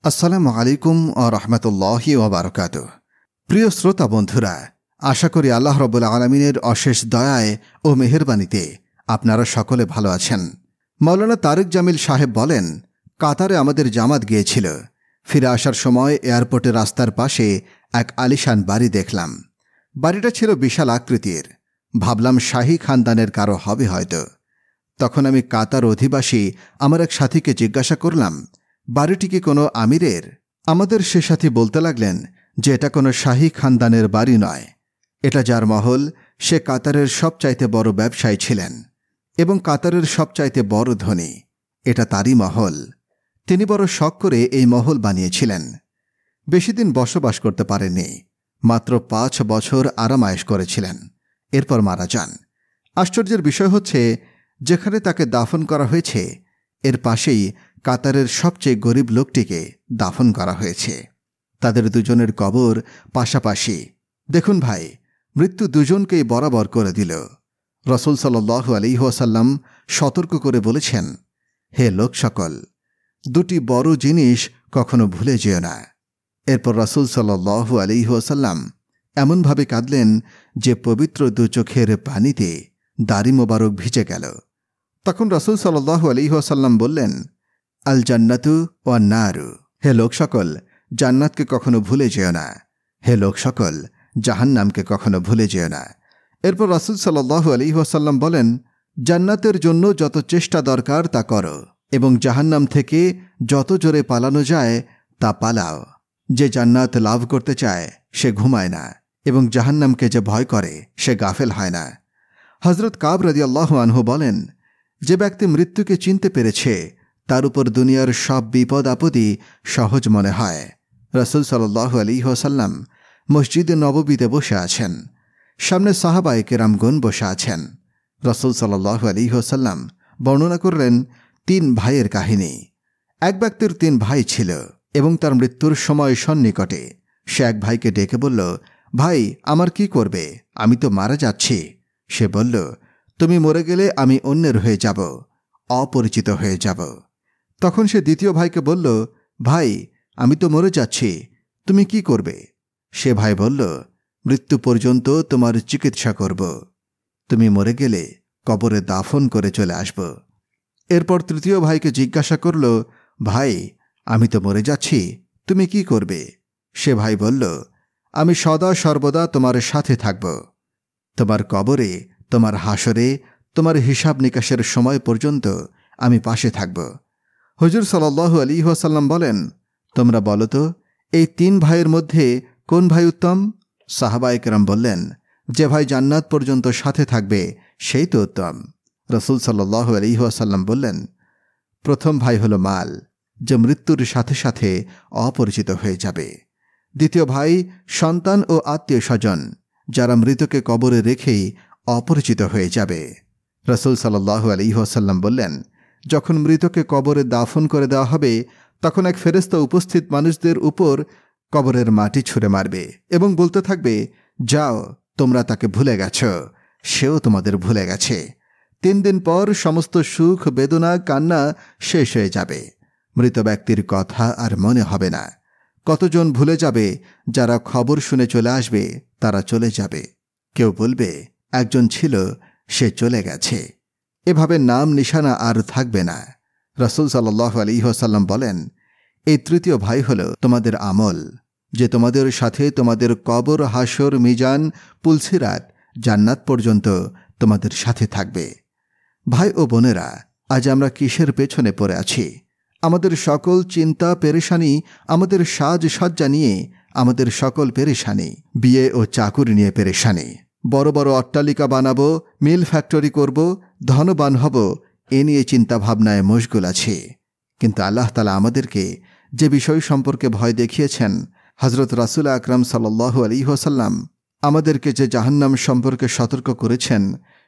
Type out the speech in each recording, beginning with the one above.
আসসালামু আলাইকুম ওয়া রাহমাতুল্লাহি ওয়া বারাকাতুহু। প্রিয় শ্রোতা বন্ধুরা, আশা করি আল্লাহ রাব্বুল আলামিনের অশেষ দয়ায় ও মেহেরবানিতে আপনারা সকলে ভালো আছেন। মাওলানা তারেক জামিল সাহেব বলেন, কাতারে আমাদের জামাত গিয়েছিল। ফিরে আসার সময় এয়ারপোর্টের রাস্তার পাশে এক আলিশান বাড়ি দেখলাম। বাড়িটা ছিল বিশাল আকৃতির। ভাবলাম শাহী খানদানের কারো হবে হয়তো। তখন আমি কাতার অধিবাসী আমার এক সাথীকে জিজ্ঞাসা করলাম, বাড়িটি কি কোনো আমিরের? আমাদের সে সাথী বলতে লাগলেন যে এটা কোনো শাহী খানদানের বাড়ি নয়। এটা যার মহল সে কাতারের সবচাইতে বড় ব্যবসায়ী ছিলেন এবং কাতারের সবচাইতে বড় ধনী। এটা তারই মহল। তিনি বড় শখ করে এই মহল বানিয়েছিলেন। বেশি দিন বসবাস করতে পারেননি, মাত্র 5 বছর আরামায়েশ করেছিলেন, এরপর মারা যান। আশ্চর্যের বিষয় হচ্ছে, যেখানে তাকে দাফন করা হয়েছে এর পাশেই কাতারের সবচেয়ে গরিব লোকটিকে দাফন করা হয়েছে। তাদের দুজনের কবর পাশাপাশি। দেখুন ভাই, মৃত্যু দুজনকেই বরাবর করে দিল। রাসূল সাল্লাল্লাহু আলাইহি ওয়াসাল্লাম সতর্ক করে বলেছেন, হে লোক সকল, দুটি বড় জিনিস কখনো ভুলে যেও না। এরপর রাসূল সাল্লাল্লাহু আলাইহি ওয়াসাল্লাম এমনভাবে কাঁদলেন যে পবিত্র দু চোখের পানিতে দাড়ি মোবারক ভিজে গেল। তখন রাসূল সাল্লাল্লাহু আলাইহি ওয়াসাল্লাম বললেন, আল জান্নাতু ওয়ান নারু, হে লোক সকল, জান্নাতকে কখনো ভুলে যেও না। হে লোক সকল, জাহান্নামকে কখনো ভুলে যেও না। এরপর রাসূল সাল্লাল্লাহু আলাইহি ওয়াসাল্লাম বলেন, জান্নাতের জন্য যত চেষ্টা দরকার তা করো এবং জাহান্নাম থেকে যত জোরে পালানো যায় তা পালাও। যে জান্নাত লাভ করতে চায় সে ঘুমায় না এবং জাহান্নামকে যে ভয় করে সে গাফেল হয় না। হযরত কাব রাদিয়াল্লাহু আনহু বলেন, যে ব্যক্তি মৃত্যুকে চিনতে পেরেছে তার উপর দুনিয়ার সব বিপদ আপদই সহজ মনে হয়। রাসূল সাল্লাল্লাহু আলাইহি ওয়াসাল্লাম মসজিদে নববীতে বসে আছেন। সামনে সাহাবায়ে কেরামগণ বসে আছেন। রাসূল সাল্লাল্লাহু আলাইহি ওয়াসাল্লাম বর্ণনা করলেন 3 ভাইয়ের কাহিনী। এক ব্যক্তির 3 ভাই ছিল এবং তার মৃত্যুর সময় সন্নিকটে। সে এক ভাইকে ডেকে বলল, ভাই, আমার কি করবে? আমি তো মারা যাচ্ছি। সে বলল, তুমি মরে গেলে আমি অন্যের হয়ে যাব, অপরিচিত হয়ে যাব। তখন সে দ্বিতীয় ভাইকে বলল, ভাই, আমি তো মরে যাচ্ছি, তুমি কি করবে? সে ভাই বলল, মৃত্যু পর্যন্ত তোমার চিকিৎসা করব, তুমি মরে গেলে কবরে দাফন করে চলে আসব। এরপর তৃতীয় ভাইকে জিজ্ঞাসা করল, ভাই, আমি তো মরে যাচ্ছি, তুমি কি করবে? সে ভাই বলল, আমি সদা সর্বদা তোমার সাথে থাকব, তোমার কবরে, তোমার হাসরে, তোমার হিসাব নিকাশের সময় পর্যন্ত আমি পাশে থাকব। হুজুর সাল্লাল্লাহু আলাইহি ওয়াসাল্লাম বলেন, তোমরা বলো তো, এই 3 ভাইয়ের মধ্যে কোন ভাই উত্তম? সাহাবায়ে কেরাম বললেন, যে ভাই জান্নাত পর্যন্ত সাথে থাকবে সেই তো উত্তম। রাসূল সাল্লাল্লাহু আলাইহি ওয়াসাল্লাম বললেন, প্রথম ভাই হলো মাল, যে মৃত্যুর সাথে সাথে অপরিচিত হয়ে যাবে। দ্বিতীয় ভাই সন্তান ও আত্মীয় স্বজন, যারা মৃতকে কবরে রেখেই অপরিচিত হয়ে যাবে। রাসূল সাল্লাল্লাহু আলাইহি ওয়াসাল্লাম বললেন, যখন মৃতকে কবরে দাফন করে দেওয়া হবে তখন এক ফেরেশতা উপস্থিত মানুষদের উপর কবরের মাটি ছুঁড়ে মারবে এবং বলতে থাকবে, যাও, তোমরা তাকে ভুলে গেছ, সেও তোমাদের ভুলে গেছে। 3 দিন পর সমস্ত সুখ, বেদনা, কান্না শেষ হয়ে যাবে। মৃত ব্যক্তির কথা আর মনে হবে না। কতজন ভুলে যাবে? যারা খবর শুনে চলে আসবে তারা চলে যাবে। কেউ বলবে, একজন ছিল, সে চলে গেছে। এভাবে নাম নিশানা আর থাকবে না। রাসূল সাল্লাল্লাহু আলাইহি ওয়াসাল্লাম বলেন, এই তৃতীয় ভাই হল তোমাদের আমল, যে তোমাদের সাথে তোমাদের কবর, হাসর, মিজান, পুলসিরাত, জান্নাত পর্যন্ত তোমাদের সাথে থাকবে। ভাই ও বোনেরা, আজ আমরা কিসের পেছনে পড়ে আছি? আমাদের সকল চিন্তা পেরেশানি, আমাদের সাজসজ্জা নিয়ে আমাদের সকল পেরেশানি, বিয়ে ও চাকুরি নিয়ে পেরেশানি। বড় বড় অট্টালিকা বানাবো, মিল ফ্যাক্টরি করব, ধনবান হব, এ নিয়ে চিন্তাভাবনায় মশগুল আছি। কিন্তু আল্লাহ তাআলা আমাদেরকে যে বিষয় সম্পর্কে ভয় দেখিয়েছেন, হযরত রাসূল আকরাম সাল্লাল্লাহু আলাইহি ওয়াসাল্লাম আমাদেরকে যে জাহান্নাম সম্পর্কে সতর্ক করেছেন,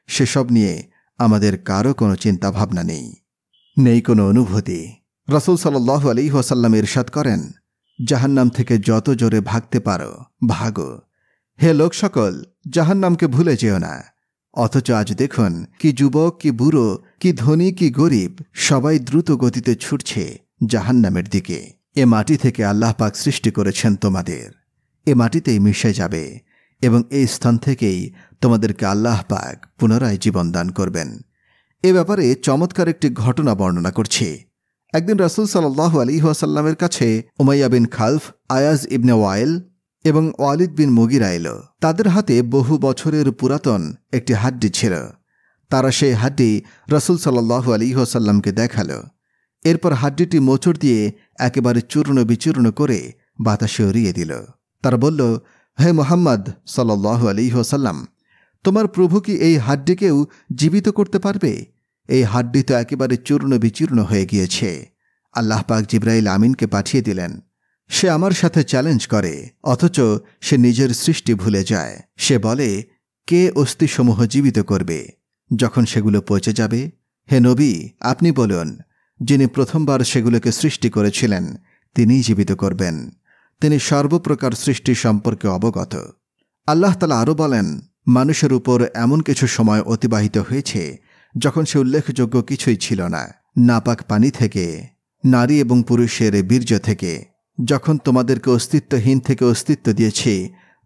সেসব নিয়ে আমাদের কারো কোনো চিন্তাভাবনা নেই কোনো অনুভূতি। রাসূল সাল্লাল্লাহু আলাইহি ওয়াসাল্লাম ইরশাদ করেন, জাহান্নাম থেকে যত জোরে ভাগতে পারো ভাগো। হে লোক সকল, জাহান্নামকে ভুলে যেও না। অথচ আজ দেখুন, কি যুবক, কি বুড়ো, কি ধনী, কি গরিব, সবাই দ্রুত গতিতে ছুটছে জাহান্নামের দিকে। এ মাটি থেকে আল্লাহ পাক সৃষ্টি করেছেন তোমাদের, এ মাটিতেই মিশে যাবে এবং এই স্থান থেকেই তোমাদেরকে আল্লাহ পাক পুনরায় জীবন দান করবেন। এ ব্যাপারে চমৎকার একটি ঘটনা বর্ণনা করছি। একদিন রাসূল সাল্লাল্লাহু আলাইহি ওয়াসাল্লামের কাছে উমাইয়া বিন খালফ, আয়াজ ইবনে ওয়াইল এবং ওয়ালিদ বিন মুগিরা এলো। তাদের হাতে বহু বছরের পুরাতন একটি হাড্ডি ছিল। তারা সেই হাড্ডি রাসূল সাল্লাল্লাহু আলাইহি ওয়াসাল্লামকে দেখালো। এরপর হাড্ডিটি মোচড় দিয়ে একেবারে চূর্ণ বিচূর্ণ করে বাতাসে উড়িয়ে দিল। তারা বলল, হে মুহাম্মদ সাল্লাল্লাহু আলাইহি ওয়াসাল্লাম, তোমার প্রভু কি এই হাড্ডিকেও জীবিত করতে পারবে? এই হাড্ডি তো একেবারে চূর্ণ বিচূর্ণ হয়ে গিয়েছে। আল্লাহ পাক জিবরাইল আমিনকে পাঠিয়ে দিলেন। সে আমার সাথে চ্যালেঞ্জ করে, অথচ সে নিজের সৃষ্টি ভুলে যায়। সে বলে, কে অস্থিসমূহ জীবিত করবে যখন সেগুলো পচে যাবে? হে নবী, আপনি বলুন, যিনি প্রথমবার সেগুলোকে সৃষ্টি করেছিলেন তিনিই জীবিত করবেন। তিনি সর্বপ্রকার সৃষ্টি সম্পর্কে অবগত। আল্লাহ তাআলা আরও বলেন, মানুষের উপর এমন কিছু সময় অতিবাহিত হয়েছে যখন সে উল্লেখযোগ্য কিছুই ছিল না। নাপাক পানি থেকে, নারী এবং পুরুষের বীর্য থেকে। যখন তোমাদেরকে অস্তিত্বহীন থেকে অস্তিত্ব দিয়েছি,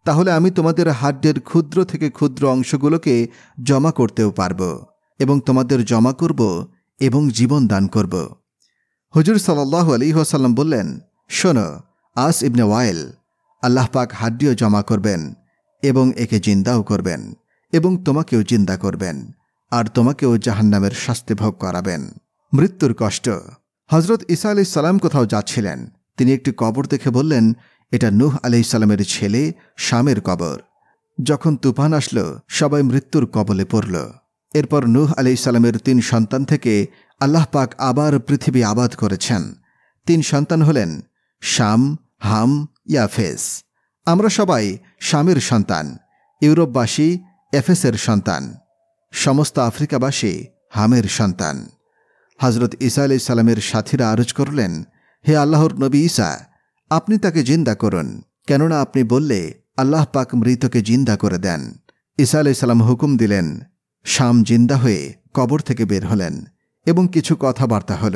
তাহলে আমি তোমাদের হাড্ডের ক্ষুদ্র থেকে ক্ষুদ্র অংশগুলোকে জমা করতেও পারব এবং তোমাদের জমা করব এবং জীবন দান করব। হুজুর সাল্লাল্লাহু আলাইহি ওয়াসাল্লাম বললেন, শোনো আস ইবনে ওয়াইল, আল্লাহ পাক হাড্ডিও জমা করবেন এবং একে জিন্দাও করবেন এবং তোমাকেও জিন্দা করবেন, আর তোমাকেও জাহান্নামের শাস্তি ভোগ করাবেন। মৃত্যুর কষ্ট। হজরত ঈসা আলাইহিস সালাম কোথাও যাচ্ছিলেন। তিনি একটি কবর দেখে বললেন, এটা নূহ আলাইহিস সালামের ছেলে শামের কবর। যখন তুফান আসলো, সবাই মৃত্যুর কবলে পড়ল। এরপর নূহ আলাইহিস সালামের 3 সন্তান থেকে আল্লাহ পাক আবার পৃথিবী আবাদ করেছেন। 3 সন্তান হলেন শাম, হাম, ইয়াফেস। আমরা সবাই শামের সন্তান, ইউরোপবাসী এফেসের সন্তান, সমস্ত আফ্রিকাবাসী হামের সন্তান। হজরত ঈসা আলাইহিস সালামের সাথীরা আরজ করলেন, হে আল্লাহর নবী ঈসা, আপনি তাকে জিন্দা করুন, কেননা আপনি বললে আল্লাহ পাক মৃতকে জিন্দা করে দেন। ঈসা আলাইহিস সালাম হুকুম দিলেন। শাম জিন্দা হয়ে কবর থেকে বের হলেন এবং কিছু কথাবার্তা হল।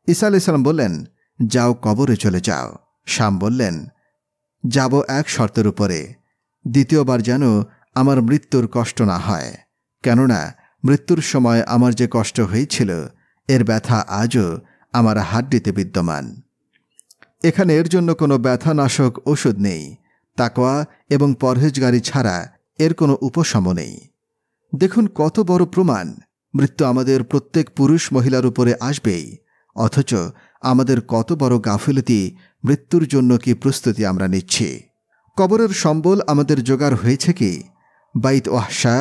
ঈসা আলাইহিস সালাম বললেন, যাও কবরে চলে যাও। শাম বললেন, যাব এক শর্তের উপরে, দ্বিতীয়বার যেন আমার মৃত্যুর কষ্ট না হয়, কেননা মৃত্যুর সময় আমার যে কষ্ট হয়েছিল এর ব্যথা আজও আমার হাড্ডিতে বিদ্যমান। এখানে এর জন্য কোনো ব্যথানাশক ওষুধ নেই। তাকওয়া এবং পরহেজগারি ছাড়া এর কোনো উপশম নেই। দেখুন কত বড় প্রমাণ। মৃত্যু আমাদের প্রত্যেক পুরুষ মহিলার উপরে আসবেই, অথচ আমাদের কত বড় গাফিলতি। মৃত্যুর জন্য কি প্রস্তুতি আমরা নিচ্ছি? কবরের সম্বল আমাদের জোগাড় হয়েছে কি? বাইত ওয়াহশা,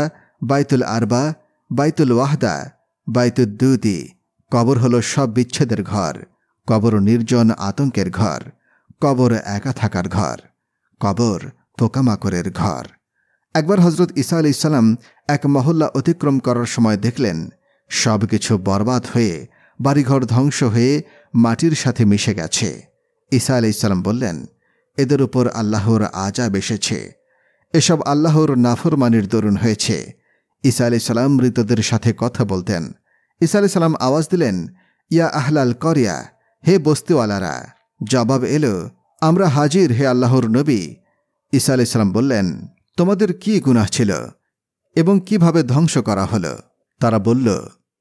বাইতুল আরবা, বাইতুল ওয়াহদা, বাইতুদ দুদি। কবর হলো সব বিচ্ছেদের ঘর। কবর নির্জন আতঙ্কের ঘর। কবর একা থাকার ঘর। কবর পোকামাকড়ের ঘর। একবার হজরত ঈসা আলাইহিস সালাম এক মহল্লা অতিক্রম করার সময় দেখলেন সব কিছু বরবাদ হয়ে, বাড়িঘর ধ্বংস হয়ে মাটির সাথে মিশে গেছে। ঈসা আলাইহিস সালাম বললেন, এদের উপর আল্লাহর আযাব এসেছে, এসব আল্লাহর নাফরমানির দরুন হয়েছে। ঈসা আলাইহিস সালাম মৃতদের সাথে কথা বলতেন। ঈসা আলাইহিস সালাম আওয়াজ দিলেন, ইয়া আহলাল করিয়া, হে বস্তিওয়ালারা। জবাব এলো, আমরা হাজির হে আল্লাহর নবী। ঈসা আলাইহিস সালাম বললেন, তোমাদের কি গুনাহ ছিল এবং কিভাবে ধ্বংস করা হলো? তারা বলল,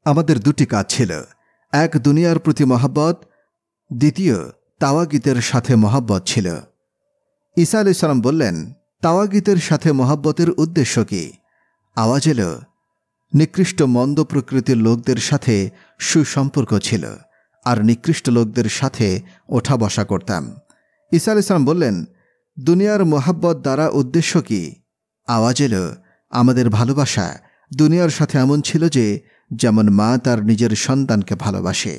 আমাদের 2টি কাজ ছিল, এক দুনিয়ার প্রতি মহব্বত, দ্বিতীয় তাওয়াগীতের সাথে মহব্বত ছিল। ঈসা আলাইহিস সালাম বললেন, তাওয়াগীতের সাথে মহব্বতের উদ্দেশ্য কি? আওয়াজ এলো, নিকৃষ্ট মন্দ প্রকৃতির লোকদের সাথে সুসম্পর্ক ছিল আর নিকৃষ্ট লোকদের সাথে ওঠা বসা করতাম। ঈসা আলাইহিস সালাম বললেন, দুনিয়ার মহব্বত দ্বারা উদ্দেশ্য কি? আওয়াজ এলো, আমাদের ভালোবাসা দুনিয়ার সাথে এমন ছিল যে যেমন মা তার নিজের সন্তানকে ভালোবাসে।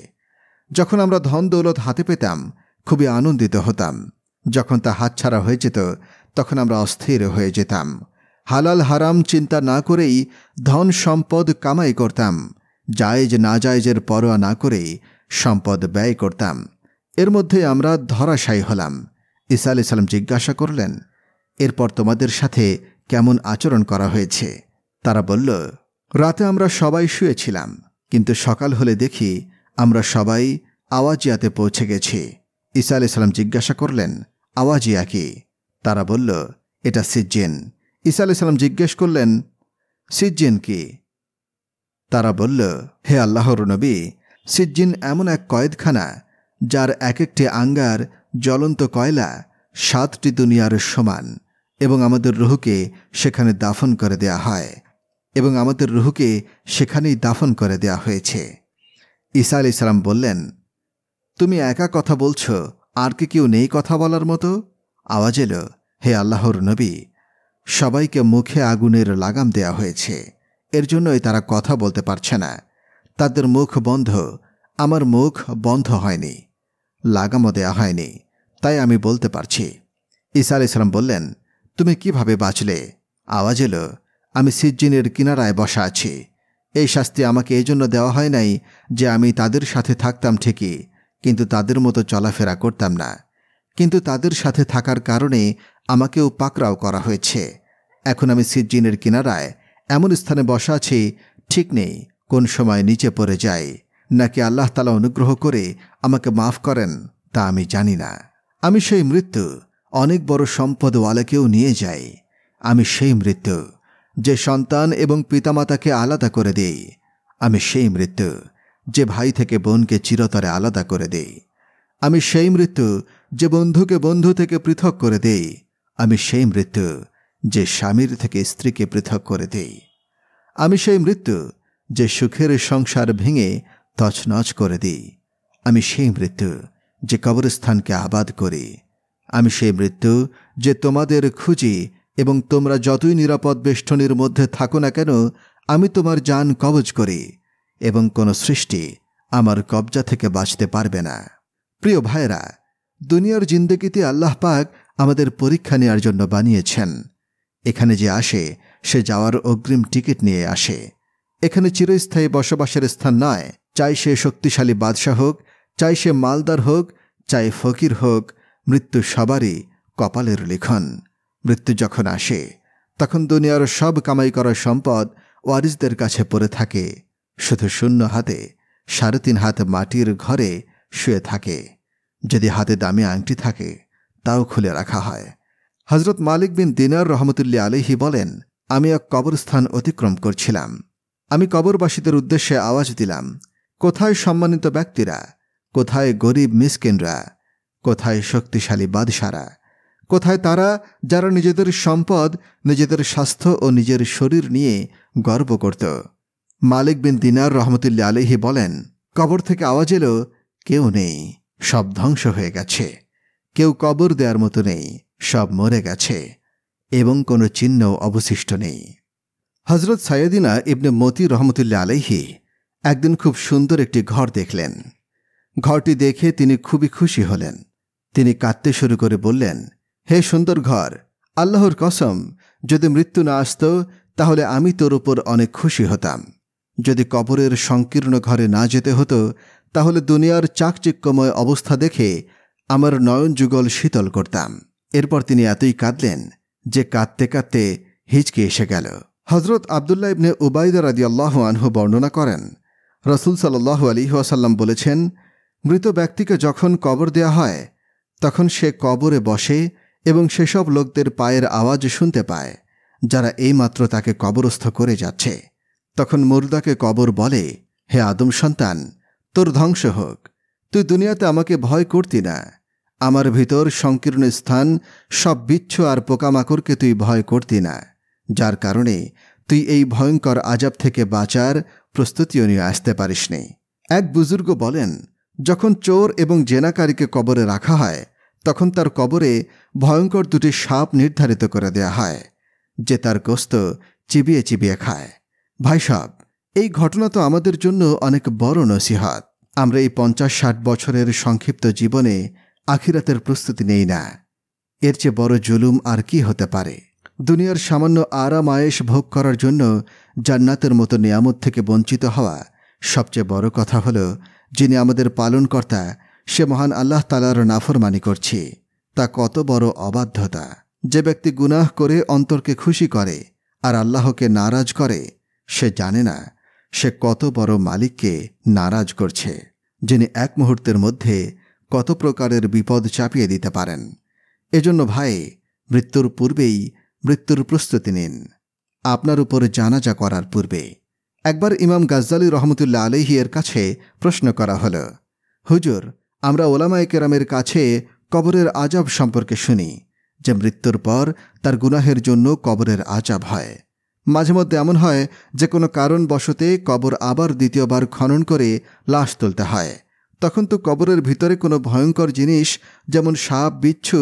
যখন আমরা ধন দৌলত হাতে পেতাম খুবই আনন্দিত হতাম। যখন তা হাতছাড়া হয়ে যেত তখন আমরা অস্থির হয়ে যেতাম। হালাল হারাম চিন্তা না করেই ধন সম্পদ কামাই করতাম। জায়েজ না জায়েজের পরোয়া না করেই সম্পদ ব্যয় করতাম। এর মধ্যে আমরা ধরাশায়ী হলাম। ঈসা আলাইহিস সালাম জিজ্ঞাসা করলেন, এরপর তোমাদের সাথে কেমন আচরণ করা হয়েছে? তারা বলল, রাতে আমরা সবাই শুয়েছিলাম, কিন্তু সকাল হলে দেখি আমরা সবাই আওয়াজিয়াতে পৌঁছে গেছি। ঈসা আলাইহিস সালাম জিজ্ঞাসা করলেন, আওয়াজ ইয়া কি? তারা বলল, এটা সিজ্জিন। ঈসা আলাইহিস সালাম জিজ্ঞেস করলেন, সিজ্জিন কি? তারা বলল, হে আল্লাহর নবী, সিজ্জিন এমন এক কয়েদখানা যার এক একটি আঙ্গার জ্বলন্ত কয়লা 7টি দুনিয়ার সমান, এবং আমাদের রুহকে সেখানে দাফন করে দেয়া হয়, এবং আমাদের রুহকে সেখানেই দাফন করে দেয়া হয়েছে। ঈসা আলাইহিস সালাম বললেন, তুমি একা কথা বলছ, আর কি কেউ নেই কথা বলার মতো? আওয়াজ এলো, হে আল্লাহর নবী, সবাইকে মুখে আগুনের লাগাম দেয়া হয়েছে, এর জন্যই তারা কথা বলতে পারছে না। তাদের মুখ বন্ধ, আমার মুখ বন্ধ হয়নি, লাগামও দেয়া হয়নি, তাই আমি বলতে পারছি। ঈসা আলাইহিস সালাম বললেন, তুমি কিভাবে বাঁচলে? আওয়াজ এলো, আমি সিজ্জিনের কিনারায় বসা আছি। এই শাস্তি আমাকে এই জন্য দেওয়া হয় নাই যে আমি তাদের সাথে থাকতাম ঠিকই, কিন্তু তাদের মতো চলাফেরা করতাম না, কিন্তু তাদের সাথে থাকার কারণে আমাকেও পাকড়াও করা হয়েছে। এখন আমি সিজ্জিনের কিনারায় এমন স্থানে বসা আছি, ঠিক নেই কোন সময় নিচে পড়ে যাই, নাকি আল্লাহ তাআলা অনুগ্রহ করে আমাকে মাফ করেন তা আমি জানি না। আমি সেই মৃত্যু, অনেক বড় সম্পদওয়ালাকেও নিয়ে যাই। আমি সেই মৃত্যু যে সন্তান এবং পিতামাতাকে আলাদা করে দেই। আমি সেই মৃত্যু যে ভাই থেকে বোনকে চিরতরে আলাদা করে দেই। আমি সেই মৃত্যু যে বন্ধুকে বন্ধু থেকে পৃথক করে দেই। আমি সেই মৃত্যু যে স্বামীর থেকে স্ত্রীকে পৃথক করে দেই। আমি সেই মৃত্যু যে সুখের সংসার ভেঙে তছনছ করে দিই। আমি সেই মৃত্যু যে কবরস্থানকে আবাদ করি। আমি সেই মৃত্যু যে তোমাদের খুঁজি, এবং তোমরা যতই নিরাপদ বেষ্টনীর মধ্যে থাকো না কেন, আমি তোমার জান কবজ করি, এবং কোনো সৃষ্টি আমার কবজা থেকে বাঁচতে পারবে না। প্রিয় ভাইরা, দুনিয়ার জিন্দেগিতে আল্লাহ পাক আমাদের পরীক্ষা নেওয়ার জন্য বানিয়েছেন। এখানে যে আসে সে যাওয়ার অগ্রিম টিকিট নিয়ে আসে। এখানে চিরস্থায়ী বসবাসের স্থান নয়। চাই সে শক্তিশালী বাদশাহ হোক, চাই সে মালদার হোক, চাই ফকির হোক, মৃত্যু সবারই কপালের লিখন। মৃত্যু যখন আসে তখন দুনিয়ার সব কামাই করা সম্পদ ওয়ারিসদের কাছে পড়ে থাকে। শুধু শূন্য হাতে 3.5 হাত মাটির ঘরে শুয়ে থাকে। যদি হাতে দামি আংটি থাকে তাও খুলে রাখা হয়। হযরত মালিক বিন দিনার রহমতুল্লাহ আলাইহি বলেন, আমি এক কবরস্থান অতিক্রম করছিলাম। আমি কবরবাসীদের উদ্দেশ্যে আওয়াজ দিলাম, কোথায় সম্মানিত ব্যক্তিরা, কোথায় গরিব মিসকিনরা, কোথায় শক্তিশালী বাদশারা, কোথায় তারা যারা নিজেদের সম্পদ, নিজেদের স্বাস্থ্য ও নিজের শরীর নিয়ে গর্ব করত? মালিক বিন দিনার রহমতুল্লাহ আলাইহি বলেন, কবর থেকে আওয়াজ এলো, কেউ নেই, সব ধ্বংস হয়ে গেছে। কেউ কবর দেওয়ার মতো নেই, সব মরে গেছে, এবং কোনো চিহ্ন অবশিষ্ট নেই। হযরত সাইয়েদিনা ইবনে মতি রহমতুল্লাহ আলাইহি একদিন খুব সুন্দর একটি ঘর দেখলেন। ঘরটি দেখে তিনি খুবই খুশি হলেন। তিনি কাঁদতে শুরু করে বললেন, হে সুন্দর ঘর, আল্লাহর কসম, যদি মৃত্যু না আসত তাহলে আমি তোর উপর অনেক খুশি হতাম। যদি কবরের সংকীর্ণ ঘরে না যেতে হতো তাহলে দুনিয়ার চাকচিক্যময় অবস্থা দেখে আমার নয়ন যুগল শীতল করতাম। এরপর তিনি এতই কাঁদলেন যে কাঁদতে কাঁদতে হিচকে এসে গেল। হযরত আব্দুল্লাহ ইবনে উবাইদা রাদিয়াল্লাহু আনহু বর্ণনা করেন, রাসূল সাল্লাল্লাহু আলাইহি ওয়াসাল্লাম বলেছেন, মৃত ব্যক্তিকে যখন কবর দেয়া হয় তখন সে কবরে বসে এবং সেসব লোকদের পায়ের আওয়াজ শুনতে পায় যারা এইমাত্র তাকে কবরস্থ করে যাচ্ছে। তখন মুর্দাকে কবর বলে, হে আদম সন্তান, তোর ধ্বংস হোক, তুই দুনিয়াতে আমাকে ভয় করতি না। আমার ভিতর সংকীর্ণ স্থান, সব বিচ্ছু আর পোকামাকড়কে তুই ভয় করতি না, যার কারণে তুই এই ভয়ঙ্কর আযাব থেকে বাঁচার প্রস্তুতিও নিয়ে আসতে পারিসনি। এক বুজুর্গ বলেন, যখন চোর এবং জেনাকারীকে কবরে রাখা হয় তখন তার কবরে ভয়ঙ্কর 2টি সাপ নির্ধারিত করে দেয়া হয় যে তার গোশত চিবিয়ে চিবিয়ে খায়। ভাই সাহেব, এই ঘটনা তো আমাদের জন্য অনেক বড় নসিহত। আমরা এই 50-60 বছরের সংক্ষিপ্ত জীবনে আখিরাতের প্রস্তুতি নেই না। এর চেয়ে বড় জুলুম আর কি হতে পারে? দুনিয়ার সামান্য আরাম আয়েশ ভোগ করার জন্য জান্নাতের মতো নিয়ামত থেকে বঞ্চিত হওয়া সবচেয়ে বড় কথা হলো, যিনি আমাদের পালনকর্তা সে মহান আল্লাহ তাআলার নাফরমানি করছি। তা কত বড় অবাধ্যতা! যে ব্যক্তি গুনাহ করে অন্তরকে খুশি করে আর আল্লাহকে নারাজ করে, সে জানে না সে কত বড় মালিককে নারাজ করছে, যিনি এক মুহূর্তের মধ্যে কত প্রকারের বিপদ চাপিয়ে দিতে পারেন। এজন্য ভাই, মৃত্যুর পূর্বেই মৃত্যুর প্রস্তুতি নিন, আপনার উপর জানাজা করার পূর্বে। একবার ইমাম গাজ্জালী রহমতুল্লাহ আলাইহি এর কাছে প্রশ্ন করা হল, হুজুর, আমরা ওলামায়ে কেরামের কাছে কবরের আযাব সম্পর্কে শুনি যে মৃত্যুর পর তার গুনাহের জন্য কবরের আযাব হয়। মাঝে মধ্যে এমন হয় যে কোনো কারণবশতে কবর আবার দ্বিতীয়বার খনন করে লাশ তুলতে হয়। তখন তো কবরের ভিতরে কোনো ভয়ঙ্কর জিনিস যেমন সাপ, বিচ্ছু,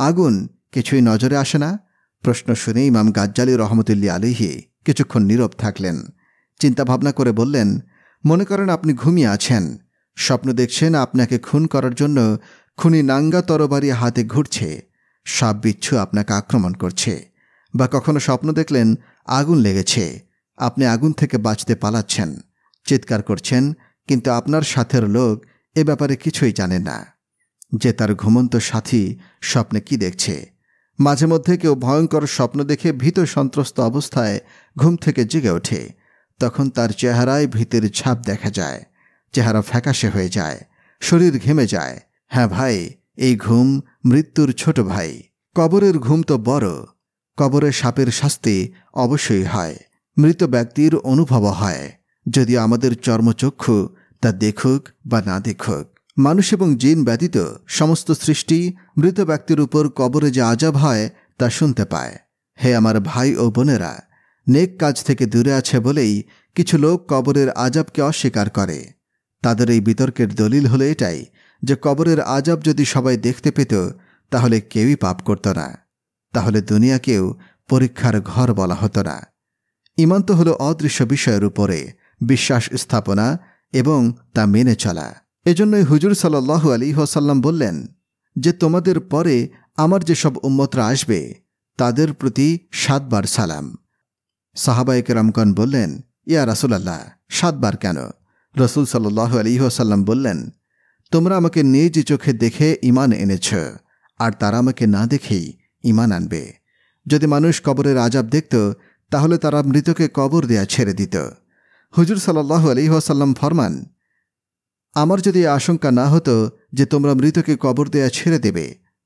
আগুন কিছুই নজরে আসে না। প্রশ্ন শুনে ইমাম গাজ্জালী রহমতুল্লাহ আলাইহি কিছুক্ষণ নীরব থাকলেন। চিন্তাভাবনা করে বললেন, মনে করেন আপনি ঘুমিয়ে আছেন, স্বপ্ন দেখছেন আপনাকে খুন করার জন্য খুনি নাঙ্গা তরবারি হাতে ঘুরছে, সাপ বিচ্ছু আপনাকে আক্রমণ করছে। বা কখনো স্বপ্ন দেখলেন আগুন লেগেছে, আপনি আগুন থেকে বাঁচতে পালাচ্ছেন, চিৎকার করছেন, কিন্তু আপনার সাথের লোক এ ব্যাপারে কিছুই জানে না যে তার ঘুমন্ত সাথী স্বপ্নে কি দেখছে। মাঝে মধ্যে কেউ ভয়ঙ্কর স্বপ্ন দেখে ভীত সন্ত্রস্ত অবস্থায় ঘুম থেকে জেগে ওঠে। তখন তার চেহারায় ভীতির ছাপ দেখা যায়, চেহারা ফ্যাকাশে হয়ে যায়, শরীর ঘেমে যায়। হ্যাঁ ভাই, এই ঘুম মৃত্যুর ছোট ভাই। কবরের ঘুম তো বড়। কবরে সাপের শাস্তি অবশ্যই হয়, মৃত ব্যক্তির অনুভব হয়, যদিও আমাদের চর্মচক্ষু তা দেখুক বা না দেখুক। মানুষ এবং জিন ব্যতীত সমস্ত সৃষ্টি মৃত ব্যক্তির উপর কবরে যে আযাব হয় তা শুনতে পায়। হে আমার ভাই ও বোনেরা, নেক কাজ থেকে দূরে আছে বলেই কিছু লোক কবরের আযাবকে অস্বীকার করে। তাদের এই বিতর্কের দলিল হলো এটাই যে কবরের আযাব যদি সবাই দেখতে পেত তাহলে কেউই পাপ করত না, তাহলে দুনিয়াকেও পরীক্ষার ঘর বলা হতো না। ঈমান তো হলো অদৃশ্য বিষয়ের উপরে বিশ্বাস স্থাপনা এবং তা মেনে চলা। এজন্যই হুজুর সাল্লাল্লাহু আলাইহি ওয়াসাল্লাম বললেন যে তোমাদের পরে আমার যেসব উম্মতরা আসবে তাদের প্রতি 7 বার সালাম। সাহাবায়ে কেরামগণ বললেন, ইয়া রাসূলুল্লাহ, 7 বার কেন? রাসূল সাল্লাল্লাহু আলাইহি ওয়াসাল্লাম বললেন, তোমরা আমাকে নিজ চোখে দেখে ঈমান এনেছ, আর তারা আমাকে না দেখেই ঈমান আনবে। যদি মানুষ কবরের আযাব দেখত তাহলে তারা মৃতকে কবর দেয়া ছেড়ে দিত। হুজুর সাল্লাল্লাহু আলাইহি ওয়াসাল্লাম ফরমান, আমার যদি আশঙ্কা না হতো যে তোমরা মৃতকে কবর দেয়া ছেড়ে দেবে,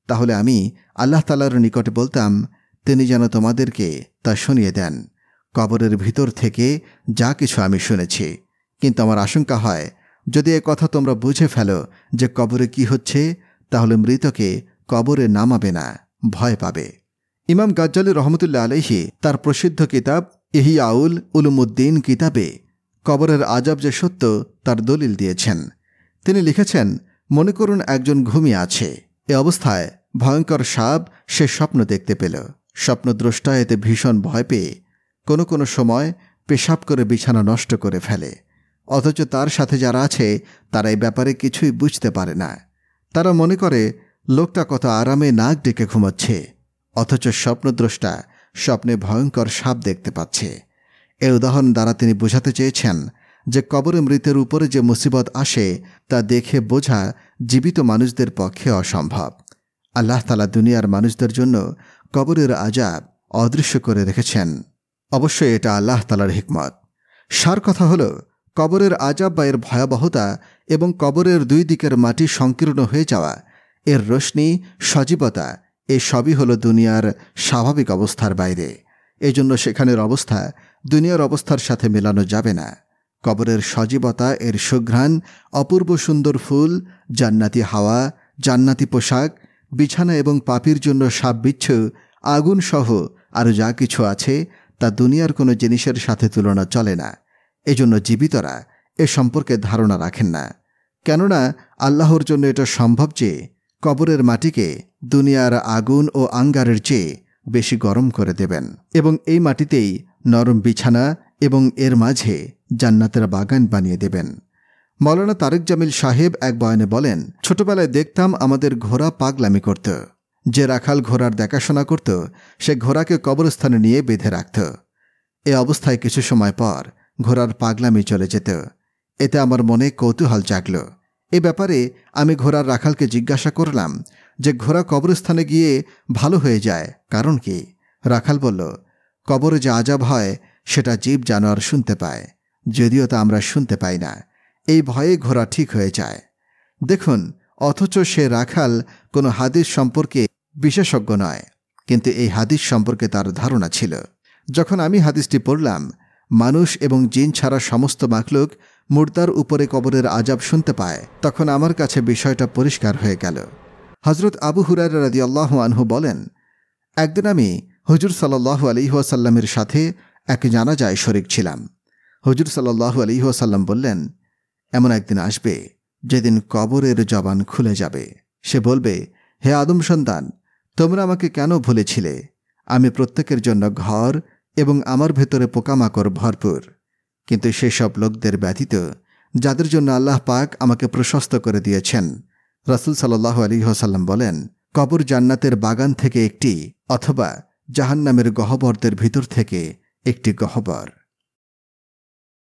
তাহলে আমি আল্লাহ তাআলার নিকটে বলতাম তিনি যেন তোমাদেরকে তা শুনিয়ে দেন কবরের ভিতর থেকে যা কিছু আমি শুনেছি। কিন্তু আমার আশঙ্কা হয় যদি এ কথা তোমরা বুঝে ফেলো যে কবরে কি হচ্ছে, তাহলে মৃতকে কবরে নামাবে না, ভয় পাবে। ইমাম গাজ্জালী রহমতুল্লাহ আলাইহি তার প্রসিদ্ধ কিতাব ইহইয়াউল উলুমুদ্দিন কিতাবে কবরের আযাব যে সত্য তার দলিল দিয়েছেন। তিনি লিখেছেন, মনে করুন একজন ঘুমিয়ে আছে। এ অবস্থায় ভয়ঙ্কর সাপ সে স্বপ্ন দেখতে পেল। স্বপ্নদ্রষ্টা এতে ভীষণ ভয় পেয়ে কোনো কোনো সময় পেশাব করে বিছানা নষ্ট করে ফেলে, অথচ তার সাথে যারা আছে তারা এই ব্যাপারে কিছুই বুঝতে পারে না। তারা মনে করে লোকটা কত আরামে নাক ডেকে ঘুমাচ্ছে, অথচ স্বপ্নদ্রষ্টা স্বপ্নে ভয়ঙ্কর সাপ দেখতে পাচ্ছে। এ উদাহরণ দ্বারা তিনি বোঝাতে চেয়েছেন যে কবরে মৃতের উপরে যে মুসিবত আসে তা দেখে বোঝা জীবিত মানুষদের পক্ষে অসম্ভব। আল্লাহ তাআলা দুনিয়ার মানুষদের জন্য কবরের আযাব অদৃশ্য করে রেখেছেন। অবশ্যই এটা আল্লাহ তাআলার হিকমত। সার কথা হলো, কবরের আযাব বা এর ভয়াবহতা এবং কবরের 2 দিকের মাটি সংকীর্ণ হয়ে যাওয়া, এর রোশনি, সজীবতা, এই সবই হলো দুনিয়ার স্বাভাবিক অবস্থার বাইরে। এজন্য সেখানের অবস্থা দুনিয়ার অবস্থার সাথে মেলানো যাবে না। কবরের সজীবতা, এর সুঘ্রাণ, অপূর্ব সুন্দর ফুল, জান্নাতি হাওয়া, জান্নাতি পোশাক, বিছানা এবং পাপীর জন্য সাপ বিচ্ছু, আগুন সহ আরও যা কিছু আছে তা দুনিয়ার কোনো জিনিসের সাথে তুলনা চলে না। এজন্য জীবিতরা এ সম্পর্কে ধারণা রাখেন না, কেননা আল্লাহর জন্য এটা সম্ভব যে কবরের মাটিকে দুনিয়ার আগুন ও আঙ্গারের চেয়ে বেশি গরম করে দেবেন এবং এই মাটিতেই নরম বিছানা এবং এর মাঝে জান্নাতের বাগান বানিয়ে দেবেন। মৌলানা তারেক জামিল সাহেব এক বয়ানে বলেন, ছোটবেলায় দেখতাম আমাদের ঘোড়া পাগলামি করত। যে রাখাল ঘোড়ার দেখাশোনা করত সে ঘোড়াকে কবরস্থানে নিয়ে বেঁধে রাখত। এ অবস্থায় কিছু সময় পর ঘোড়ার পাগলামি চলে যেত। এতে আমার মনে কৌতূহল জাগল। এ ব্যাপারে আমি ঘোড়ার রাখালকে জিজ্ঞাসা করলাম যে ঘোড়া কবরস্থানে গিয়ে ভালো হয়ে যায় কারণ কি? রাখাল বলল, কবরে যে আযাব হয় সেটা জীব জানোয়ার শুনতে পায়, যদিও তা আমরা শুনতে পাই না। এই ভয়ে ঘোড়া ঠিক হয়ে যায়। দেখুন, অথচ সে রাখাল কোনো হাদিস সম্পর্কে বিশেষজ্ঞ নয়, কিন্তু এই হাদিস সম্পর্কে তার ধারণা ছিল। যখন আমি হাদিসটি পড়লাম, মানুষ এবং জিন ছাড়া সমস্ত মাখলুক মুর্দার উপরে কবরের আযাব শুনতে পায়, তখন আমার কাছে বিষয়টা পরিষ্কার হয়ে গেল। হযরত আবু হুরায়রা রাদিয়াল্লাহু আনহু বলেন, একদিন আমি হুজুর সাল্লাল্লাহু আলাইহি ওয়াসাল্লামের সাথে এক জানাজায় শরীক ছিলাম। হুজুর সাল্লাল্লাহু আলাইহি ওয়াসাল্লাম বললেন, এমন একদিন আসবে যেদিন কবরের জবান খুলে যাবে। সে বলবে, হে আদম সন্তান, তোমরা আমাকে কেন ভুলেছিলে? আমি প্রত্যেকের জন্য ঘর এবং আমার ভেতরে পোকামাকড় ভরপুর। কিন্তু সেসব লোকদের ব্যতীত যাদের জন্য আল্লাহ পাক আমাকে প্রশস্ত করে দিয়েছেন। রাসূল সাল্লাল্লাহু আলাইহি ওয়াসাল্লাম বলেন, কবর জান্নাতের বাগান থেকে একটি, অথবা জাহান্নামের গহ্বরদের ভিতর থেকে একটি গহ্বর।